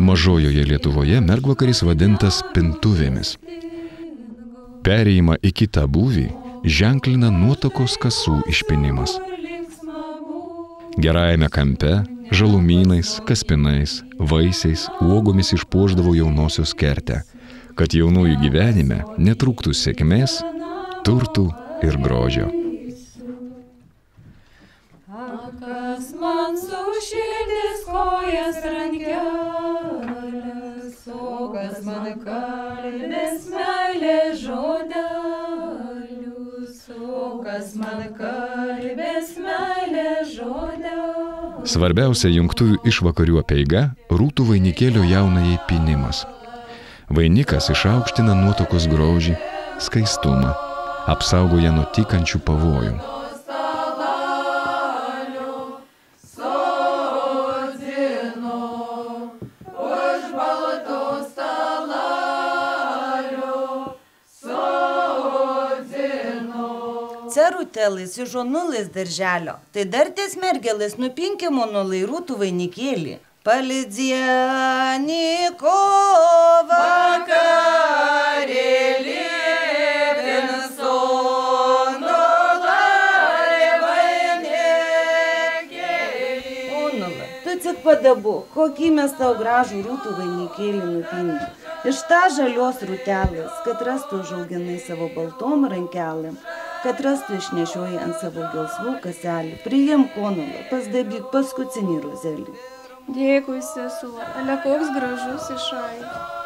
Mažojoje Lietuvoje mergvakaris vadintas pintuvėmis. Perėjimą į kitą būvį ženklina nuotakos kasų išpinimas. Gerajame kampe žalumynais, kaspinais, vaisiais, uogomis išpuošdavo jaunosios kertę, kad jaunųjų gyvenime netrūktų sėkmės, turtų ir grožio. Kas man suširdis kojas rankelės, o kas man kalbės meilės žodelius, o kas man kalbės meilės žodelius. Svarbiausia jungtuvių išvakarių apeiga – rūtų vainikėlio jaunajai pynimas. Vainikas išaukština nuotakos grožį, skaistumą, apsaugo ją nuo tykančių pavojų. Cerutėlis iš žonulis darželio, tai dar ties mergelis nupinki monolai rūtų vainikėlį. Palidzienį kovą vakarėlį pinsonolai vainikėlį. Onula, tu tik padabuk, kokį mes tau gražų rūtų vainikėlį nupinti. Iš tą žalios rūtelės, kad rastų užauginai savo baltom rankelėm, kad rastų išnešioji ant savo gelsvų kaselį. Priimk, Onula, pasdabyk paskutinį rozelį. Dėkui, sesuo, ale koks gražus išai.